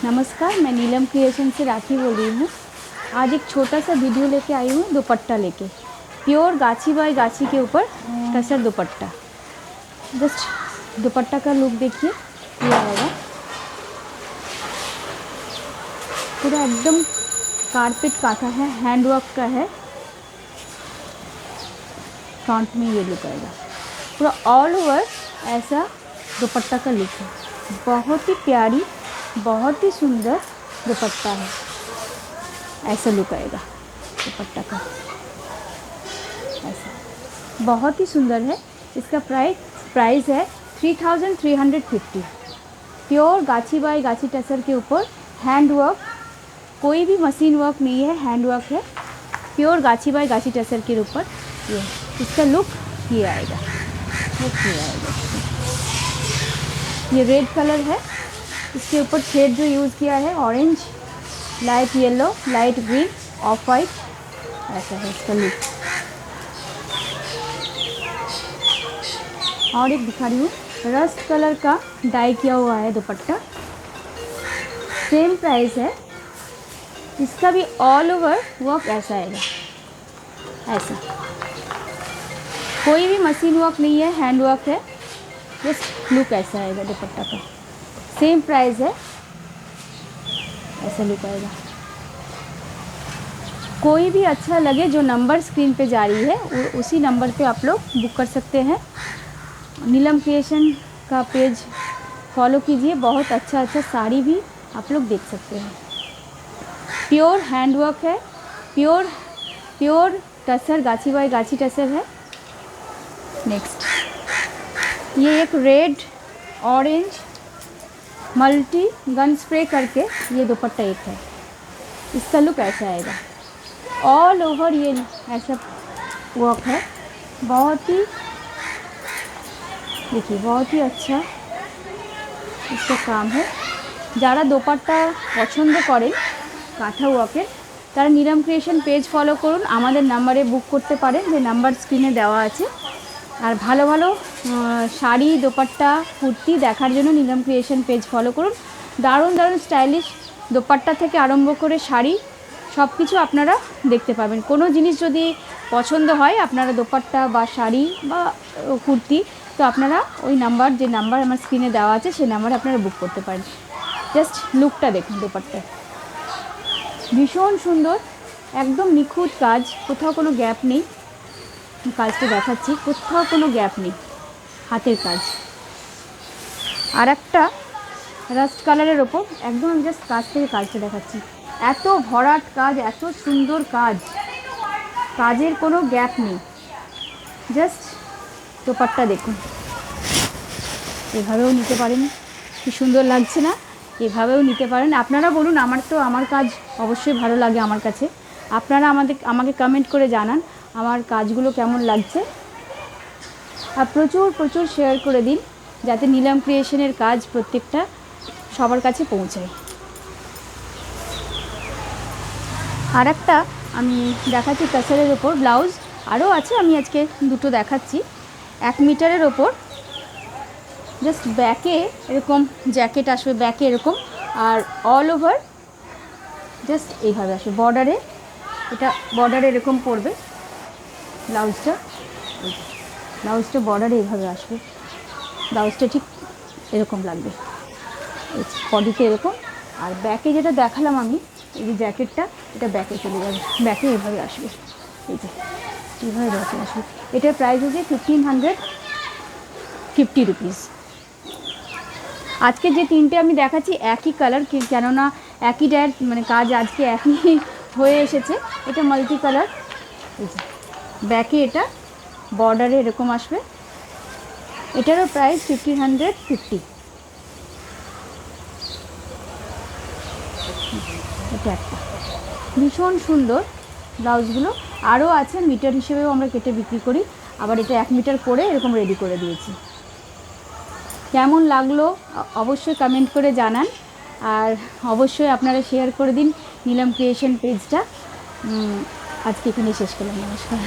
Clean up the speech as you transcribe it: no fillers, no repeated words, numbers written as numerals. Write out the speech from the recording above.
नमस्कार, मैं नीलम क्रिएशन से राखी बोल रही हूँ। आज एक छोटा सा वीडियो लेके आई हूँ दुपट्टा लेके। प्योर गाछी बाई गाछी के ऊपर टसर दुपट्टा। जस्ट दुपट्टा का लुक देखिए, ये आएगा पूरा एकदम कारपेट काटा है, हैंडवर्क का है। फ्रंट में ये लुक आएगा, पूरा ऑल ओवर ऐसा दुपट्टा का लुक है। बहुत ही प्यारी, बहुत ही सुंदर दुपट्टा है। ऐसा लुक आएगा दुपट्टा का, ऐसा बहुत ही सुंदर है। इसका प्राइस है 3350। प्योर गाछी बाई गाछी टसर के ऊपर हैंडवर्क, कोई भी मशीन वर्क नहीं है, हैंडवर्क है। प्योर गाछी बाई गाछी टसर के ऊपर ये इसका लुक ये आएगा, ये रेड कलर है। इसके ऊपर शेड जो यूज़ किया है orange, light yellow, light green, of white, ऐसा है इसका लुक। और एक दिखा रही हूँ, रस्ट कलर का डाई किया हुआ है दुपट्टा। सेम प्राइस है। इसका भी ऑल ओवर वर्क ऐसा आएगा, ऐसा कोई भी मशीन वर्क नहीं है, हैंड वर्क है। जस्ट लुक ऐसा आएगा दुपट्टा का। सेम प्राइस है, ऐसा लुक आएगा। कोई भी अच्छा लगे, जो नंबर स्क्रीन पे जारी है उसी नंबर पे आप लोग बुक कर सकते हैं। नीलम क्रिएशन का पेज फॉलो कीजिए, बहुत अच्छा साड़ी भी आप लोग देख सकते हैं। प्योर हैंडवर्क है, प्योर टसर, गाछी बाई गाछी टसर है। नेक्स्ट ये एक red orange multi gun spray करके ये दुपट्टा एक है। इसका लुक ऐसा आएगा, ऑल ओवर ये ऐसा वर्क है। बहुत ही देखिए, बहुत ही अच्छा इसका काम है। যারা দোপাট্টা পছন্দ করেন কাঁথা ওয়ার্কের, তারা নীলম ক্রিয়েশন পেজ ফলো করুন, আমাদের নাম্বারে বুক করতে পারেন, যে নাম্বার স্ক্রিনে দেওয়া আছে। আর ভালো ভালো শাড়ি, দোপাট্টা, কুর্তি দেখার জন্য নীলম ক্রিয়েশন পেজ ফলো করুন। দারুণ দারুণ স্টাইলিশ দোপাট্টা থেকে আরম্ভ করে শাড়ি সব কিছু আপনারা দেখতে পাবেন। কোনো জিনিস যদি পছন্দ হয়, আপনারা দোপাট্টা বা শাড়ি বা কুর্তি, তো আপনারা ওই নাম্বার, যে নাম্বার আমার স্ক্রিনে দেওয়া আছে, সেই নাম্বারে আপনারা বুক করতে পারেন। জাস্ট লুকটা দেখুন দোপাট্টা, ভীষণ সুন্দর, একদম নিখুঁত কাজ, কোথাও কোনো গ্যাপ নেই। কাজটা দেখাচ্ছি, কোথাও কোনো গ্যাপ নেই, হাতের কাজ। আর একটা রাস্ট কালারের ওপর একদম আমি জাস্ট কাজ থেকে কাজটা দেখাচ্ছি। এত ভরাট কাজ, এত সুন্দর কাজ, কাজের কোনো গ্যাপ নেই। জাস্ট দোপাট্টা দেখুন, এভাবেও নিতে পারেন, কি সুন্দর লাগছে না? এভাবেও নিতে পারেন। আপনারা বলুন, আমার কাজ অবশ্যই ভালো লাগে আমার কাছে। আপনারা আমাকে কমেন্ট করে জানান আমার কাজগুলো কেমন লাগছে। আর প্রচুর শেয়ার করে দিন, যাতে নীলম ক্রিয়েশনের কাজ প্রত্যেকটা সবার কাছে পৌঁছায়। আর একটা আমি দেখাচ্ছি টাসারের ওপর ব্লাউজ, আরও আছে, আমি আজকে দুটো দেখাচ্ছি। 1 মিটারের ওপর জাস্ট ব্যাকে এরকম জ্যাকেট আসবে, ব্যাকে এরকম, আর অল ওভার জাস্ট এইভাবে আসবে। এটা বর্ডারে এরকম পড়বে ব্লাউজটা বর্ডারে এইভাবে আসবে। ব্লাউজটা ঠিক এরকম লাগবে, বডিতে এরকম। আর ব্যাকে যেটা দেখালাম আমি, এই যে জ্যাকেটটা, এটা ব্যাকে চলে যাবে, ব্যাকে এভাবে আসবে, এই যে এইভাবে ব্যাকে আসবে। এটার প্রাইস হচ্ছে 1550 রুপিস। আজকে যে তিনটে আমি দেখাচ্ছি একই কালার, কেননা একই মানে কাজ আজকে একই হয়ে এসেছে। এটা মাল্টি কালার, এই যে ব্যাকে এটা বর্ডারে এরকম আসবে। এটারও প্রাইস 1550। এটা একটা ভীষণ সুন্দর ব্লাউজগুলো। আরও আছে, মিটার হিসেবেও আমরা কেটে বিক্রি করি। আবার এটা 1 মিটার করে এরকম রেডি করে দিয়েছি। কেমন লাগলো অবশ্যই কমেন্ট করে জানান, আর অবশ্যই আপনারা শেয়ার করে দিন নীলম ক্রিয়েশন পেজটা। আজকে এখানে শেষ করলাম, নমস্কার।